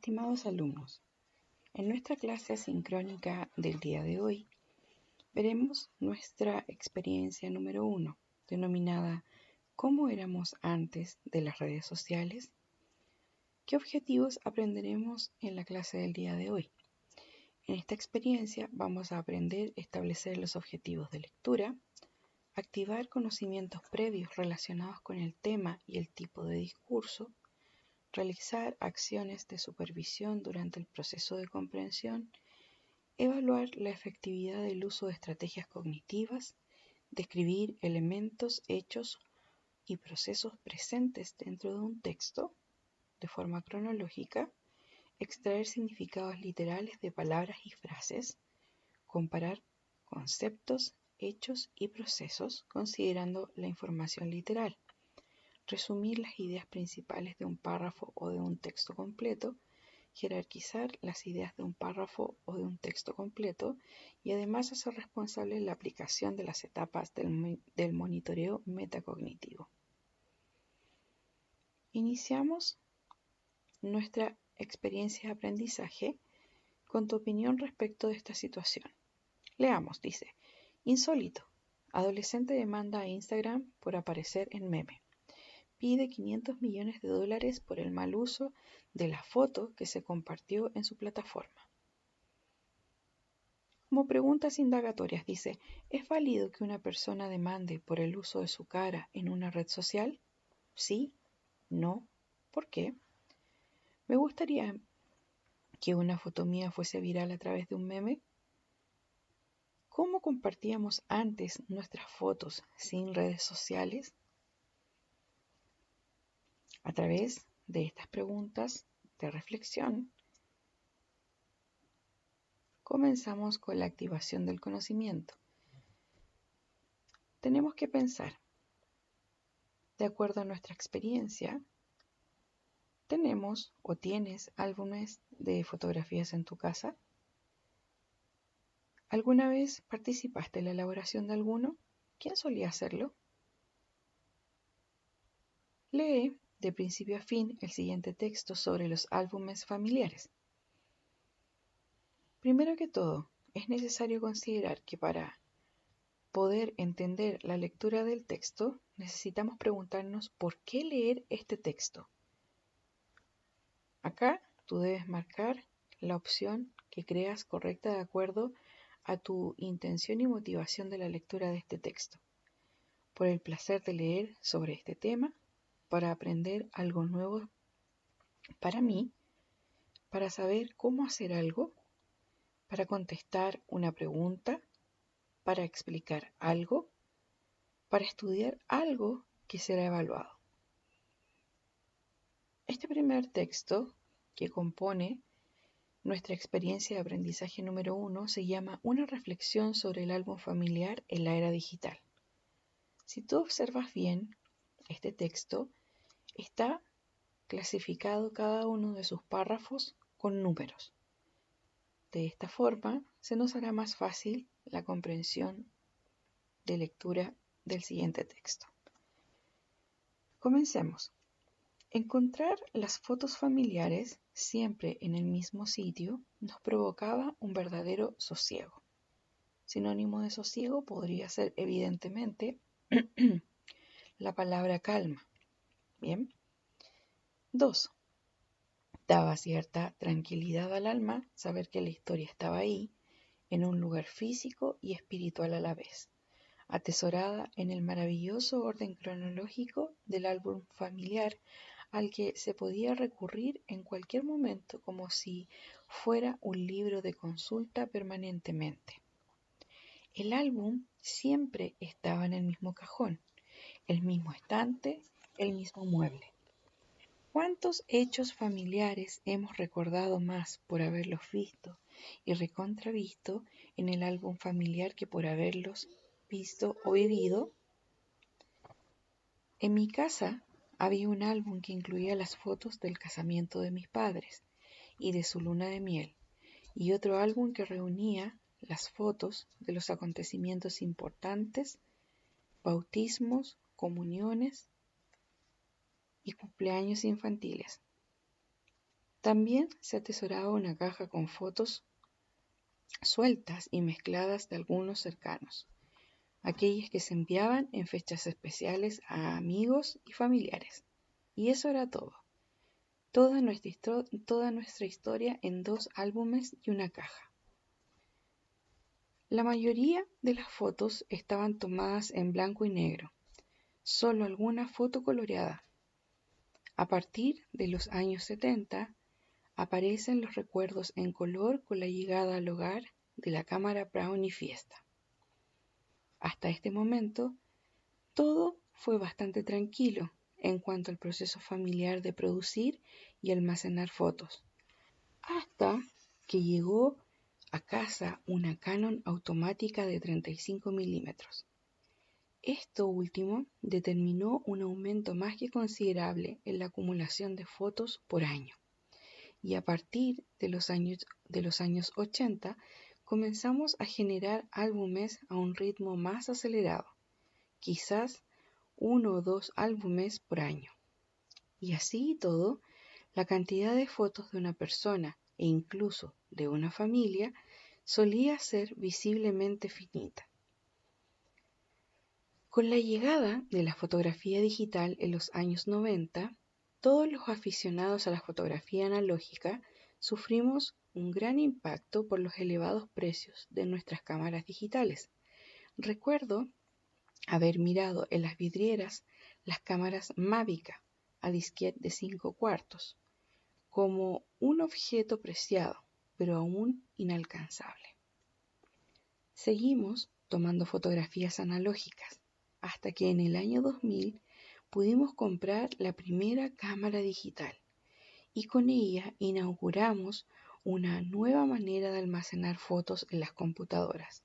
Estimados alumnos, en nuestra clase sincrónica del día de hoy veremos nuestra experiencia número 1, denominada ¿Cómo éramos antes de las redes sociales? ¿Qué objetivos aprenderemos en la clase del día de hoy? En esta experiencia vamos a aprender a establecer los objetivos de lectura, activar conocimientos previos relacionados con el tema y el tipo de discurso, realizar acciones de supervisión durante el proceso de comprensión, evaluar la efectividad del uso de estrategias cognitivas, describir elementos, hechos y procesos presentes dentro de un texto de forma cronológica, extraer significados literales de palabras y frases, comparar conceptos, hechos y procesos considerando la información literal, resumir las ideas principales de un párrafo o de un texto completo, jerarquizar las ideas de un párrafo o de un texto completo y además hacer responsable la aplicación de las etapas del monitoreo metacognitivo. Iniciamos nuestra experiencia de aprendizaje con tu opinión respecto de esta situación. Leamos, dice, insólito. Adolescente demanda a Instagram por aparecer en meme. Pide $500 millones por el mal uso de la foto que se compartió en su plataforma. Como preguntas indagatorias dice, ¿es válido que una persona demande por el uso de su cara en una red social? ¿Sí? ¿No? ¿Por qué? Me gustaría que una foto mía fuese viral a través de un meme. ¿Cómo compartíamos antes nuestras fotos sin redes sociales? A través de estas preguntas de reflexión, comenzamos con la activación del conocimiento. Tenemos que pensar, de acuerdo a nuestra experiencia, ¿tenemos o tienes álbumes de fotografías en tu casa? ¿Alguna vez participaste en la elaboración de alguno? ¿Quién solía hacerlo? Lee de principio a fin el siguiente texto sobre los álbumes familiares. Primero que todo, es necesario considerar que para poder entender la lectura del texto, necesitamos preguntarnos ¿por qué leer este texto? Acá tú debes marcar la opción que creas correcta de acuerdo a tu intención y motivación de la lectura de este texto. Por el placer de leer sobre este tema, para aprender algo nuevo para mí, para saber cómo hacer algo, para contestar una pregunta, para explicar algo, para estudiar algo que será evaluado. Este primer texto, que compone nuestra experiencia de aprendizaje número 1, se llama Una reflexión sobre el álbum familiar en la era digital. Si tú observas bien, este texto está clasificado cada uno de sus párrafos con números. De esta forma, se nos hará más fácil la comprensión de lectura del siguiente texto. Comencemos. Encontrar las fotos familiares siempre en el mismo sitio nos provocaba un verdadero sosiego. Sinónimo de sosiego podría ser evidentemente la palabra calma. Bien. 2. Daba cierta tranquilidad al alma saber que la historia estaba ahí, en un lugar físico y espiritual a la vez, atesorada en el maravilloso orden cronológico del álbum familiar al que se podía recurrir en cualquier momento como si fuera un libro de consulta permanentemente. El álbum siempre estaba en el mismo cajón, el mismo estante, el mismo mueble. ¿Cuántos hechos familiares hemos recordado más por haberlos visto y recontravisto en el álbum familiar que por haberlos visto o vivido? En mi casa había un álbum que incluía las fotos del casamiento de mis padres y de su luna de miel, y otro álbum que reunía las fotos de los acontecimientos importantes, bautismos, comuniones y cumpleaños infantiles. También se atesoraba una caja con fotos sueltas y mezcladas de algunos cercanos, aquellas que se enviaban en fechas especiales a amigos y familiares. Y eso era todo. Toda nuestra historia en 2 álbumes y una caja. La mayoría de las fotos estaban tomadas en blanco y negro, solo alguna foto coloreada. A partir de los años 70 aparecen los recuerdos en color con la llegada al hogar de la cámara Brownie Fiesta. Hasta este momento, todo fue bastante tranquilo en cuanto al proceso familiar de producir y almacenar fotos, hasta que llegó a casa una Canon automática de 35 milímetros. Esto último determinó un aumento más que considerable en la acumulación de fotos por año. Y a partir de los años 80 comenzamos a generar álbumes a un ritmo más acelerado, quizás 1 o 2 álbumes por año. Y así y todo, la cantidad de fotos de una persona e incluso de una familia solía ser visiblemente finita. Con la llegada de la fotografía digital en los años 90, todos los aficionados a la fotografía analógica sufrimos un gran impacto por los elevados precios de nuestras cámaras digitales. Recuerdo haber mirado en las vidrieras las cámaras Mavica a disquete de 5/4 como un objeto preciado, pero aún inalcanzable. Seguimos tomando fotografías analógicas hasta que en el año 2000 pudimos comprar la primera cámara digital y con ella inauguramos una nueva manera de almacenar fotos en las computadoras.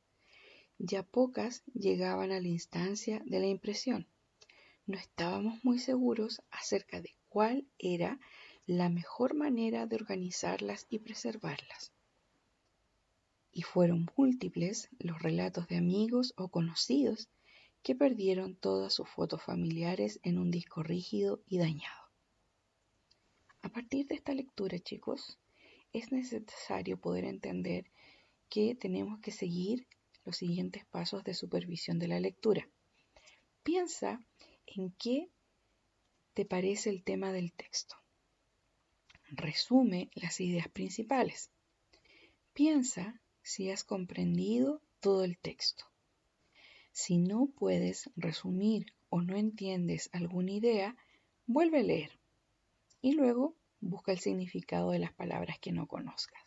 Ya pocas llegaban a la instancia de la impresión. No estábamos muy seguros acerca de cuál era la mejor manera de organizarlas y preservarlas. Y fueron múltiples los relatos de amigos o conocidos que perdieron todas sus fotos familiares en un disco rígido y dañado. A partir de esta lectura, chicos, es necesario poder entender que tenemos que seguir los siguientes pasos de supervisión de la lectura. Piensa en qué te parece el tema del texto. Resume las ideas principales. Piensa si has comprendido todo el texto. Si no puedes resumir o no entiendes alguna idea, vuelve a leer y luego busca el significado de las palabras que no conozcas.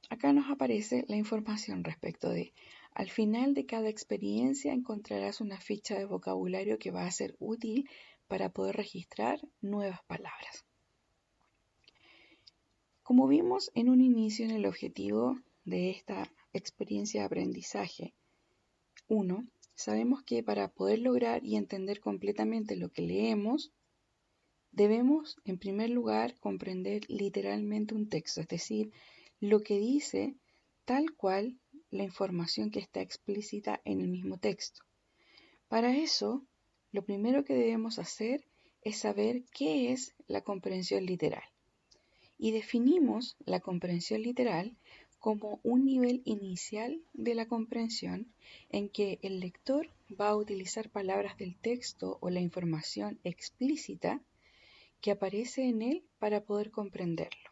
Acá nos aparece la información respecto de: al final de cada experiencia encontrarás una ficha de vocabulario que va a ser útil para poder registrar nuevas palabras. Como vimos en un inicio en el objetivo de esta experiencia de aprendizaje, 1. Sabemos que para poder lograr y entender completamente lo que leemos, debemos, en primer lugar, comprender literalmente un texto, es decir, lo que dice tal cual la información que está explícita en el mismo texto. Para eso, lo primero que debemos hacer es saber qué es la comprensión literal. Y definimos la comprensión literal como un nivel inicial de la comprensión en que el lector va a utilizar palabras del texto o la información explícita que aparece en él para poder comprenderlo.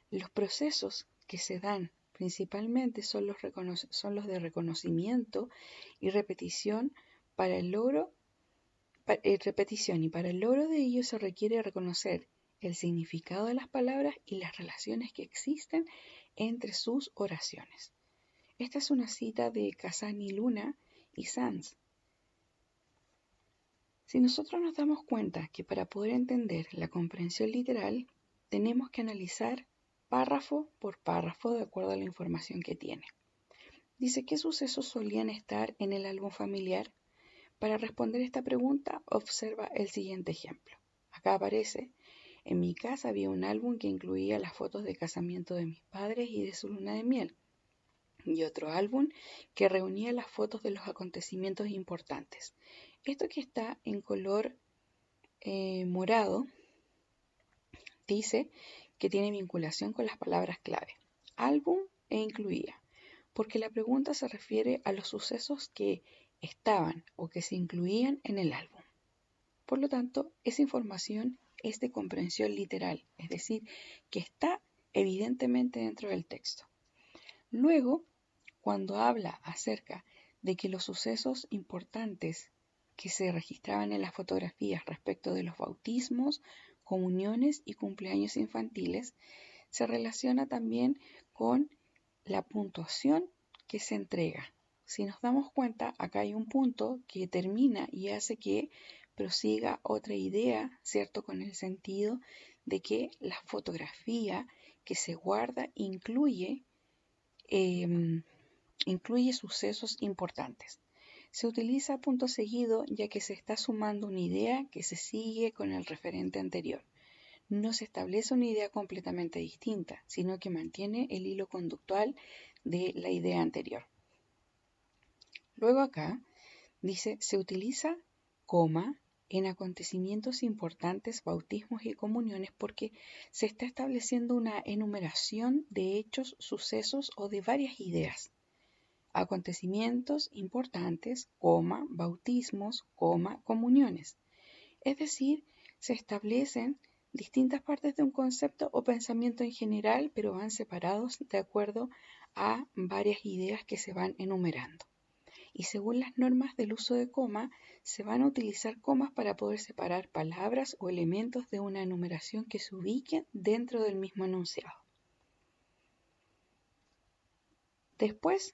Los procesos que se dan principalmente son los de reconocimiento y repetición para el logro y para el logro de ello se requiere reconocer el significado de las palabras y las relaciones que existen entre sus oraciones. Esta es una cita de Casani Luna y Sanz. Si nosotros nos damos cuenta que para poder entender la comprensión literal, tenemos que analizar párrafo por párrafo de acuerdo a la información que tiene. Dice: ¿qué sucesos solían estar en el álbum familiar? Para responder esta pregunta, observa el siguiente ejemplo. Acá aparece: en mi casa había un álbum que incluía las fotos de casamiento de mis padres y de su luna de miel, y otro álbum que reunía las fotos de los acontecimientos importantes. Esto que está en color morado dice que tiene vinculación con las palabras clave, álbum e incluía, porque la pregunta se refiere a los sucesos que estaban o que se incluían en el álbum. Por lo tanto, esa información es de comprensión literal, es decir, que está evidentemente dentro del texto. Luego, cuando habla acerca de que los sucesos importantes que se registraban en las fotografías respecto de los bautismos, comuniones y cumpleaños infantiles, se relaciona también con la puntuación que se entrega. Si nos damos cuenta, acá hay un punto que termina y hace que prosiga otra idea, ¿cierto? Con el sentido de que la fotografía que se guarda incluye sucesos importantes. Se utiliza punto seguido ya que se está sumando una idea que se sigue con el referente anterior. No se establece una idea completamente distinta, sino que mantiene el hilo conductual de la idea anterior. Luego acá dice, se utiliza coma en acontecimientos importantes, bautismos y comuniones porque se está estableciendo una enumeración de hechos, sucesos o de varias ideas. Acontecimientos importantes, coma, bautismos, coma, comuniones. Es decir, se establecen distintas partes de un concepto o pensamiento en general, pero van separados de acuerdo a varias ideas que se van enumerando. Y según las normas del uso de coma, se van a utilizar comas para poder separar palabras o elementos de una enumeración que se ubiquen dentro del mismo enunciado. Después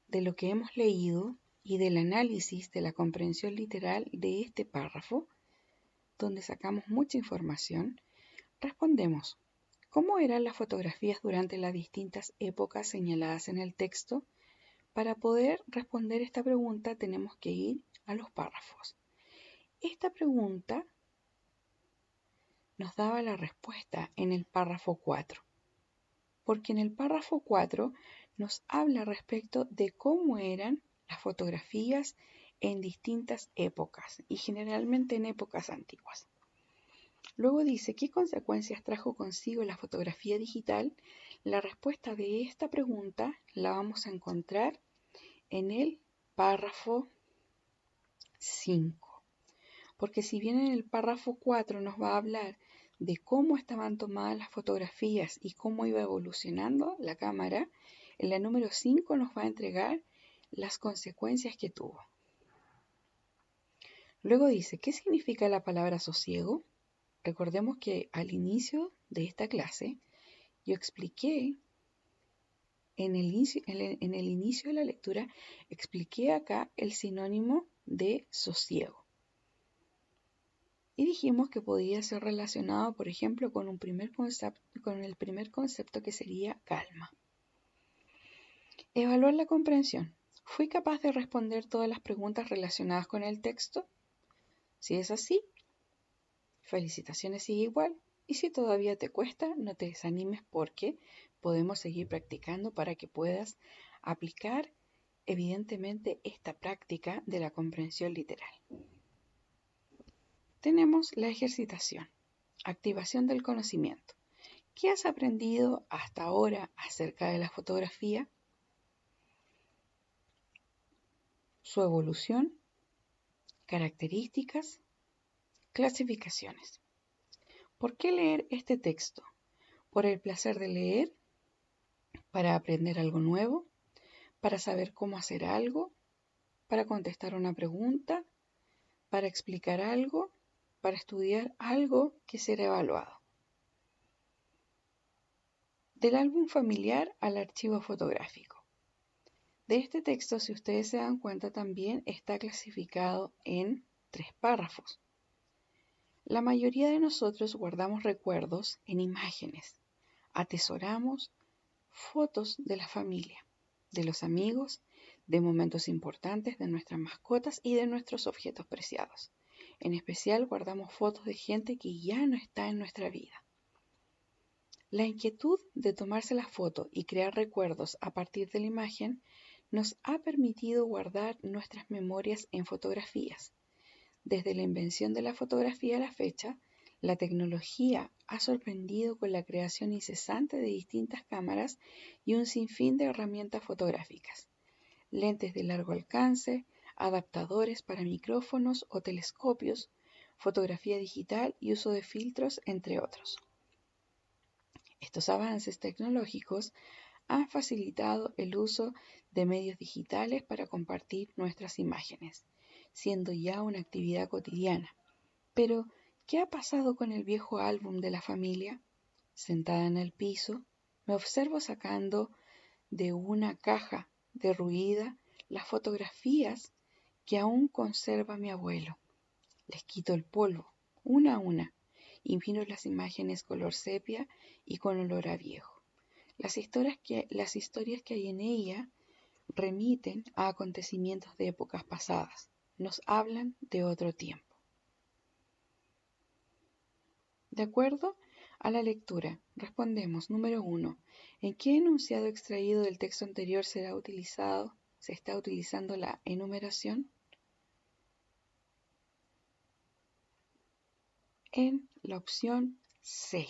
de lo que hemos leído y del análisis de la comprensión literal de este párrafo, donde sacamos mucha información, respondemos, ¿cómo eran las fotografías durante las distintas épocas señaladas en el texto? Para poder responder esta pregunta tenemos que ir a los párrafos. Esta pregunta nos daba la respuesta en el párrafo 4, porque en el párrafo 4 nos habla respecto de cómo eran las fotografías en distintas épocas y generalmente en épocas antiguas. Luego dice, ¿qué consecuencias trajo consigo la fotografía digital? La respuesta de esta pregunta la vamos a encontrar en el párrafo 5. Porque si bien en el párrafo 4 nos va a hablar de cómo estaban tomadas las fotografías y cómo iba evolucionando la cámara, en la número 5 nos va a entregar las consecuencias que tuvo. Luego dice, ¿qué significa la palabra sosiego? Recordemos que al inicio de esta clase yo expliqué, en el inicio de la lectura, expliqué acá el sinónimo de sosiego. Y dijimos que podía ser relacionado, por ejemplo, con el primer concepto que sería calma. Evaluar la comprensión. ¿Fui capaz de responder todas las preguntas relacionadas con el texto? Si es así, felicitaciones, sigue igual. Y si todavía te cuesta, no te desanimes porque podemos seguir practicando para que puedas aplicar evidentemente esta práctica de la comprensión literal. Tenemos la ejercitación, activación del conocimiento. ¿Qué has aprendido hasta ahora acerca de la fotografía? Su evolución, características, clasificaciones. ¿Por qué leer este texto? ¿Por el placer de leer? ¿Para aprender algo nuevo? ¿Para saber cómo hacer algo? ¿Para contestar una pregunta? ¿Para explicar algo? ¿Para estudiar algo que será evaluado? Del álbum familiar al archivo fotográfico. De este texto, si ustedes se dan cuenta, también está clasificado en 3 párrafos. La mayoría de nosotros guardamos recuerdos en imágenes, atesoramos fotos de la familia, de los amigos, de momentos importantes, de nuestras mascotas y de nuestros objetos preciados. En especial guardamos fotos de gente que ya no está en nuestra vida. La inquietud de tomarse la foto y crear recuerdos a partir de la imagen nos ha permitido guardar nuestras memorias en fotografías. Desde la invención de la fotografía a la fecha, La tecnología ha sorprendido con la creación incesante de distintas cámaras y un sinfín de herramientas fotográficas, lentes de largo alcance, adaptadores para micrófonos o telescopios, fotografía digital y uso de filtros, entre otros. Estos avances tecnológicos han facilitado el uso de medios digitales para compartir nuestras imágenes, siendo ya una actividad cotidiana. Pero, ¿qué ha pasado con el viejo álbum de la familia? Sentada en el piso, me observo sacando de una caja derruida las fotografías que aún conserva mi abuelo. Les quito el polvo, una a una, y miro las imágenes color sepia y con olor a viejo. Las historias que hay en ella remiten a acontecimientos de épocas pasadas, nos hablan de otro tiempo. De acuerdo a la lectura, respondemos, número 1. ¿En qué enunciado extraído del texto anterior se está utilizando la enumeración? En la opción C,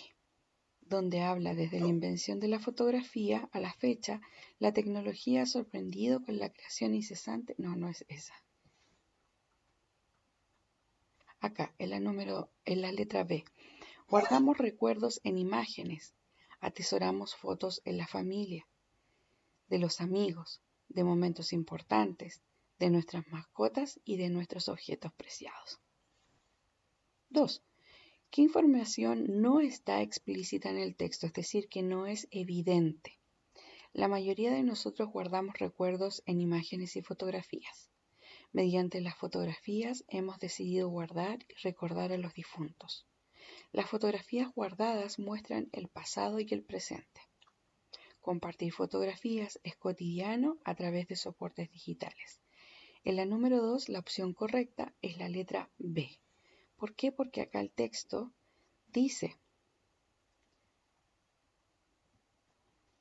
donde habla desde la invención de la fotografía a la fecha, la tecnología ha sorprendido con la creación incesante. No, no es esa. Acá, en la letra B. Guardamos recuerdos en imágenes, atesoramos fotos en la familia, de los amigos, de momentos importantes, de nuestras mascotas y de nuestros objetos preciados. 2. ¿Qué información no está explícita en el texto? Es decir, que no es evidente. La mayoría de nosotros guardamos recuerdos en imágenes y fotografías. Mediante las fotografías hemos decidido guardar y recordar a los difuntos. Las fotografías guardadas muestran el pasado y el presente. Compartir fotografías es cotidiano a través de soportes digitales. En la número 2, la opción correcta es la letra B. ¿Por qué? Porque acá el texto dice: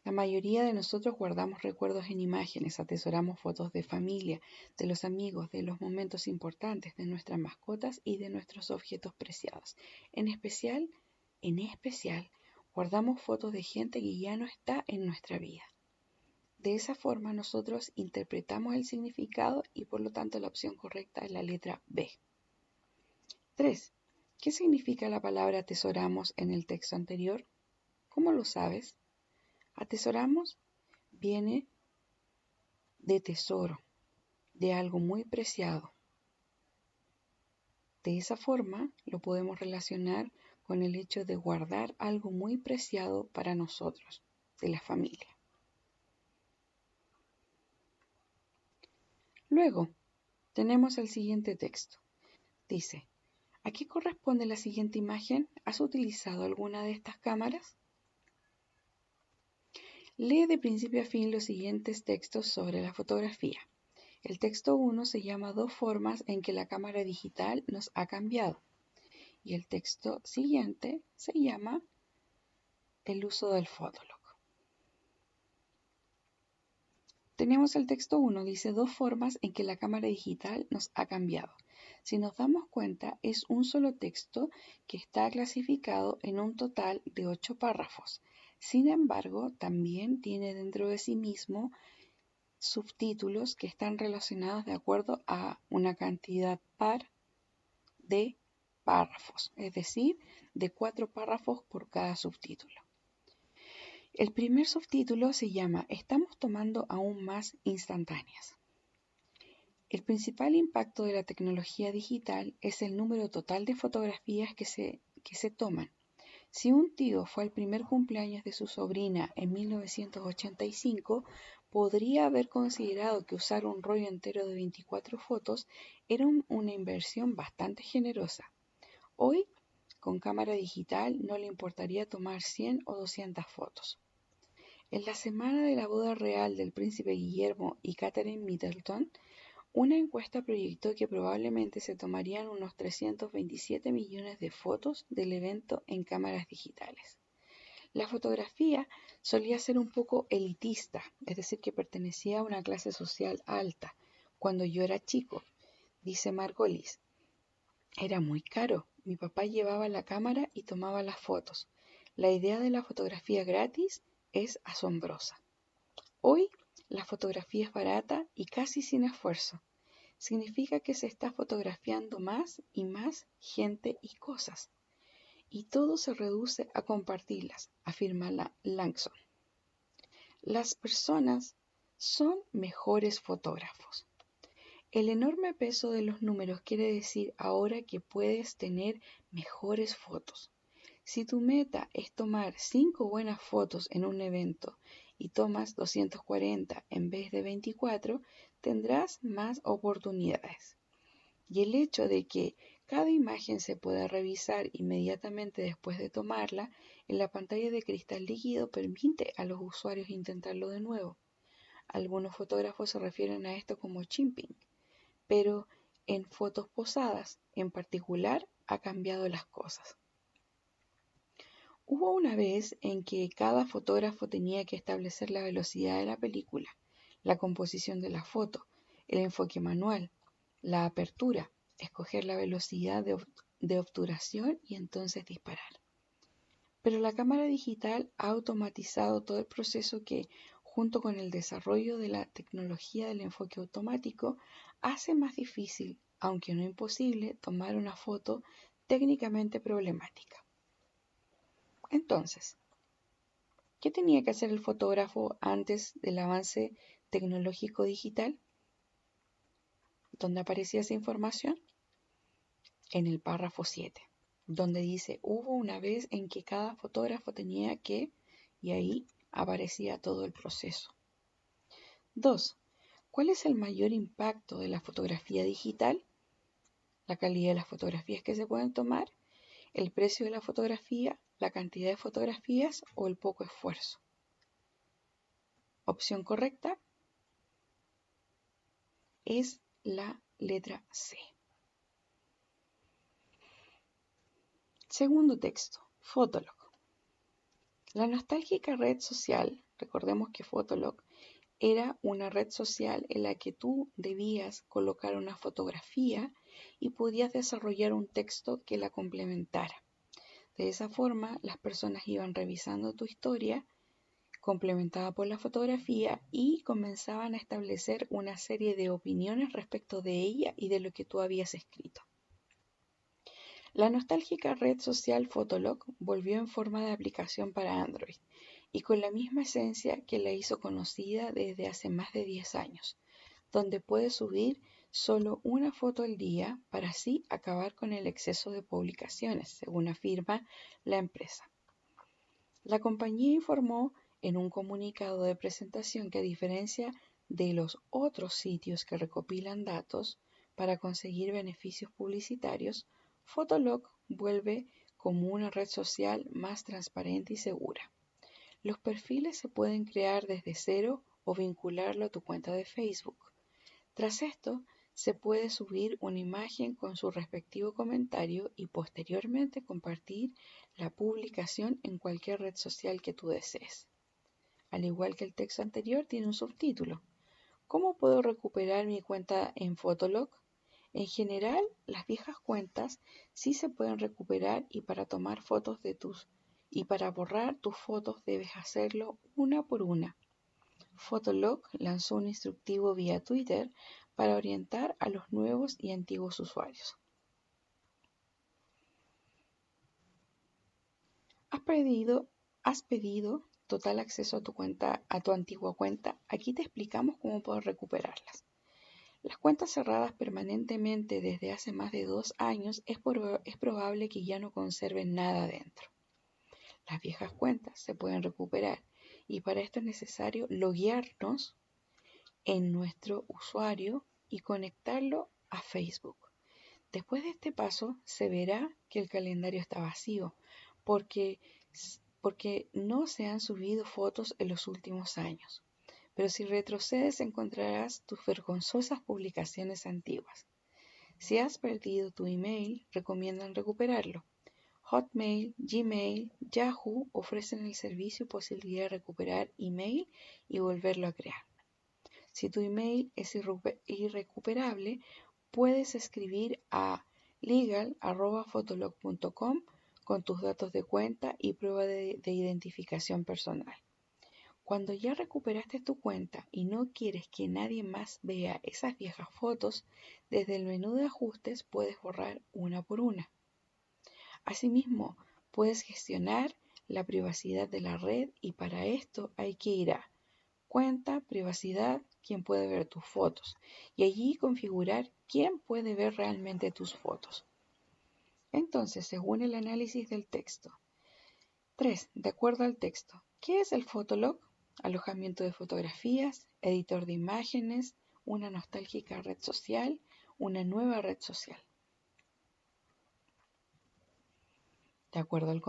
la mayoría de nosotros guardamos recuerdos en imágenes, atesoramos fotos de familia, de los amigos, de los momentos importantes, de nuestras mascotas y de nuestros objetos preciados. En especial, guardamos fotos de gente que ya no está en nuestra vida. De esa forma nosotros interpretamos el significado y por lo tanto la opción correcta es la letra B. 3. ¿Qué significa la palabra atesoramos en el texto anterior? ¿Cómo lo sabes? Atesoramos viene de tesoro, de algo muy preciado. De esa forma lo podemos relacionar con el hecho de guardar algo muy preciado para nosotros, de la familia. Luego, tenemos el siguiente texto. Dice: ¿a qué corresponde la siguiente imagen? ¿Has utilizado alguna de estas cámaras? Lee de principio a fin los siguientes textos sobre la fotografía. El texto 1 se llama Dos formas en que la cámara digital nos ha cambiado. Y el texto siguiente se llama El uso del Fotolog. Tenemos el texto 1, dice Dos formas en que la cámara digital nos ha cambiado. Si nos damos cuenta, es un solo texto que está clasificado en un total de 8 párrafos. Sin embargo, también tiene dentro de sí mismo subtítulos que están relacionados de acuerdo a una cantidad par de párrafos, es decir, de 4 párrafos por cada subtítulo. El primer subtítulo se llama Estamos tomando aún más instantáneas. El principal impacto de la tecnología digital es el número total de fotografías que se toman. Si un tío fue al primer cumpleaños de su sobrina en 1985, podría haber considerado que usar un rollo entero de 24 fotos era una inversión bastante generosa. Hoy, con cámara digital, no le importaría tomar 100 o 200 fotos. En la semana de la boda real del príncipe Guillermo y Catherine Middleton, una encuesta proyectó que probablemente se tomarían unos 327 millones de fotos del evento en cámaras digitales. La fotografía solía ser un poco elitista, es decir, que pertenecía a una clase social alta. Cuando yo era chico, dice Margolis, era muy caro mi papá llevaba la cámara y tomaba las fotos. La idea de la fotografía gratis es asombrosa. Hoy la fotografía es barata y casi sin esfuerzo. Significa que se está fotografiando más y más gente y cosas. Y todo se reduce a compartirlas, afirma Langson. Las personas son mejores fotógrafos. El enorme peso de los números quiere decir ahora que puedes tener mejores fotos. Si tu meta es tomar 5 buenas fotos en un evento y tomas 240 en vez de 24, tendrás más oportunidades. Y el hecho de que cada imagen se pueda revisar inmediatamente después de tomarla en la pantalla de cristal líquido permite a los usuarios intentarlo de nuevo. Algunos fotógrafos se refieren a esto como chimping, pero en fotos posadas en particular ha cambiado las cosas. Hubo una vez en que cada fotógrafo tenía que establecer la velocidad de la película, la composición de la foto, el enfoque manual, la apertura, escoger la velocidad de obturación y entonces disparar. Pero la cámara digital ha automatizado todo el proceso que, junto con el desarrollo de la tecnología del enfoque automático, hace más difícil, aunque no imposible, tomar una foto técnicamente problemática. Entonces, ¿qué tenía que hacer el fotógrafo antes del avance tecnológico digital? ¿Dónde aparecía esa información? En el párrafo 7, donde dice, hubo una vez en que cada fotógrafo tenía que, y ahí aparecía todo el proceso. 2. ¿Cuál es el mayor impacto de la fotografía digital? La calidad de las fotografías que se pueden tomar, el precio de la fotografía, la cantidad de fotografías o el poco esfuerzo. Opción correcta es la letra C. Segundo texto, Fotolog. La nostálgica red social, recordemos que Fotolog era una red social en la que tú debías colocar una fotografía y podías desarrollar un texto que la complementara. De esa forma, las personas iban revisando tu historia, complementada por la fotografía, y comenzaban a establecer una serie de opiniones respecto de ella y de lo que tú habías escrito. La nostálgica red social Fotolog volvió en forma de aplicación para Android y con la misma esencia que la hizo conocida desde hace más de 10 años, donde puedes subir solo una foto al día para así acabar con el exceso de publicaciones, según afirma la empresa. La compañía informó en un comunicado de presentación que a diferencia de los otros sitios que recopilan datos para conseguir beneficios publicitarios, Fotolog vuelve como una red social más transparente y segura. Los perfiles se pueden crear desde cero o vincularlo a tu cuenta de Facebook. Tras esto, se puede subir una imagen con su respectivo comentario y posteriormente compartir la publicación en cualquier red social que tú desees. Al igual que el texto anterior, tiene un subtítulo. ¿Cómo puedo recuperar mi cuenta en Fotolog? En general, las viejas cuentas sí se pueden recuperar y para tomar fotos y para borrar tus fotos debes hacerlo una por una. Fotolog lanzó un instructivo vía Twitter para orientar a los nuevos y antiguos usuarios. ¿Has pedido total acceso a tu cuenta, a tu antigua cuenta? Aquí te explicamos cómo poder recuperarlas. Las cuentas cerradas permanentemente desde hace más de 2 años es probable que ya no conserven nada dentro. Las viejas cuentas se pueden recuperar y para esto es necesario loguearnos en nuestro usuario y conectarlo a Facebook. Después de este paso se verá que el calendario está vacío porque no se han subido fotos en los últimos años. Pero si retrocedes encontrarás tus vergonzosas publicaciones antiguas. Si has perdido tu email, recomiendan recuperarlo. Hotmail, Gmail, Yahoo ofrecen el servicio y posibilidad de recuperar email y volverlo a crear. Si tu email es irrecuperable, puedes escribir a legal@fotolog.com con tus datos de cuenta y prueba de identificación personal. Cuando ya recuperaste tu cuenta y no quieres que nadie más vea esas viejas fotos, desde el menú de ajustes puedes borrar una por una. Asimismo, puedes gestionar la privacidad de la red y para esto hay que ir a Cuenta, privacidad, quién puede ver tus fotos y allí configurar quién puede ver realmente tus fotos. Entonces, según el análisis del texto. 3. De acuerdo al texto. ¿Qué es el Fotolog? Alojamiento de fotografías, editor de imágenes, una nostálgica red social, una nueva red social. De acuerdo al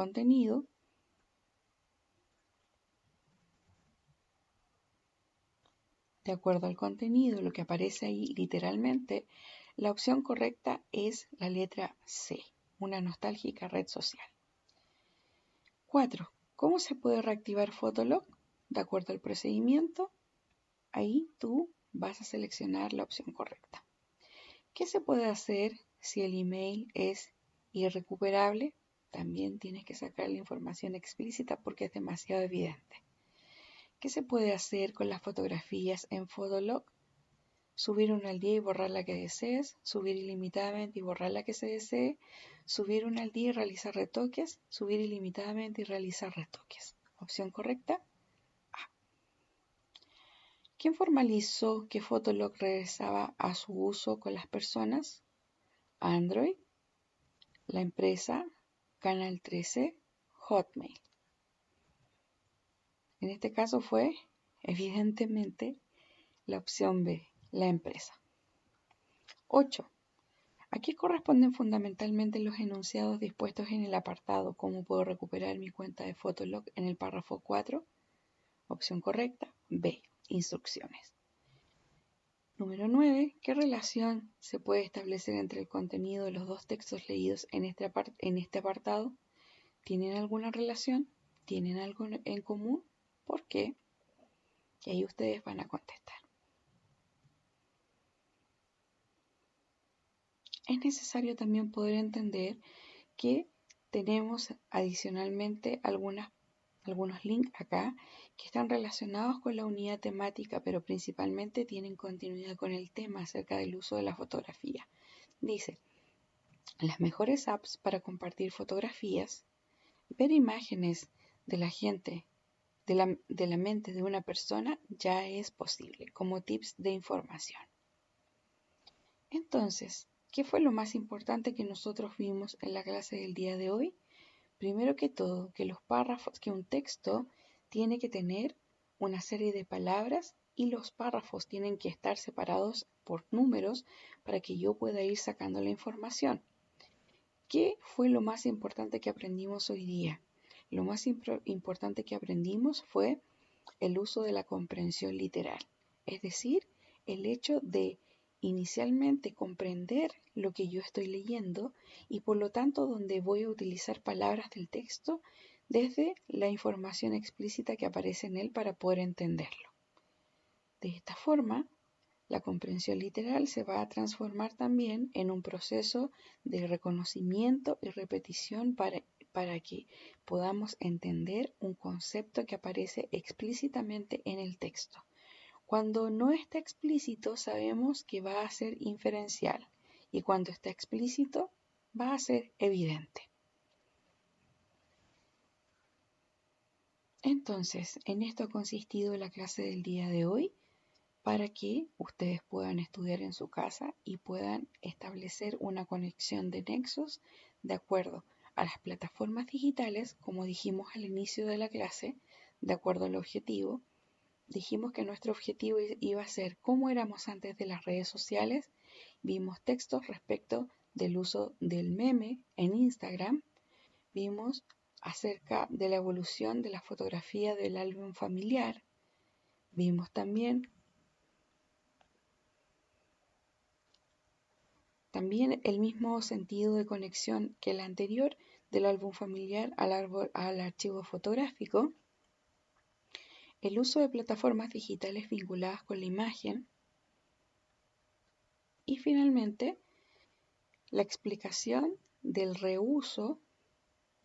contenido, lo que aparece ahí literalmente, la opción correcta es la letra C, una nostálgica red social. 4. ¿Cómo se puede reactivar Fotolog? De acuerdo al procedimiento, ahí tú vas a seleccionar la opción correcta. ¿Qué se puede hacer si el email es irrecuperable? También tienes que sacar la información explícita porque es demasiado evidente. ¿Qué se puede hacer con las fotografías en Fotolog? Subir una al día y borrar la que desees, subir ilimitadamente y borrar la que se desee, subir una al día y realizar retoques, subir ilimitadamente y realizar retoques. Opción correcta, A. ¿Quién formalizó que Fotolog regresaba a su uso con las personas? Android, la empresa, Canal 13, Hotmail. En este caso fue, evidentemente, la opción B, la empresa. 8. ¿A qué corresponden fundamentalmente los enunciados dispuestos en el apartado ¿Cómo puedo recuperar mi cuenta de Fotolog en el párrafo 4? Opción correcta, B, instrucciones. Número 9. ¿Qué relación se puede establecer entre el contenido de los dos textos leídos en este apartado? ¿Tienen alguna relación? ¿Tienen algo en común? ¿Por qué? Y ahí ustedes van a contestar. Es necesario también poder entender que tenemos adicionalmente algunos links acá que están relacionados con la unidad temática, pero principalmente tienen continuidad con el tema acerca del uso de la fotografía. Dice, las mejores apps para compartir fotografías, ver imágenes de la gente, de la mente de una persona ya es posible, como tips de información. Entonces, ¿qué fue lo más importante que nosotros vimos en la clase del día de hoy? Primero que todo, que un texto tiene que tener una serie de palabras y los párrafos tienen que estar separados por números para que yo pueda ir sacando la información. ¿Qué fue lo más importante que aprendimos hoy día? Lo más importante que aprendimos fue el uso de la comprensión literal, es decir, el hecho de inicialmente comprender lo que yo estoy leyendo y por lo tanto donde voy a utilizar palabras del texto desde la información explícita que aparece en él para poder entenderlo. De esta forma, la comprensión literal se va a transformar también en un proceso de reconocimiento y repetición para que podamos entender un concepto que aparece explícitamente en el texto. Cuando no está explícito sabemos que va a ser inferencial y cuando está explícito va a ser evidente. Entonces, en esto ha consistido la clase del día de hoy para que ustedes puedan estudiar en su casa y puedan establecer una conexión de nexos de acuerdo a las plataformas digitales, como dijimos al inicio de la clase, de acuerdo al objetivo. Dijimos que nuestro objetivo iba a ser cómo éramos antes de las redes sociales. Vimos textos respecto del uso del meme en Instagram. Vimos acerca de la evolución de la fotografía del álbum familiar. Vimos también el mismo sentido de conexión que el anterior del álbum familiar al archivo fotográfico. El uso de plataformas digitales vinculadas con la imagen y finalmente la explicación del reuso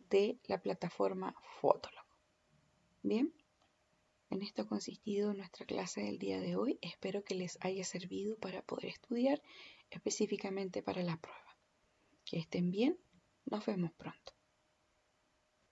de la plataforma Fotolog. Bien, en esto ha consistido nuestra clase del día de hoy. Espero que les haya servido para poder estudiar específicamente para la prueba. Que estén bien, nos vemos pronto.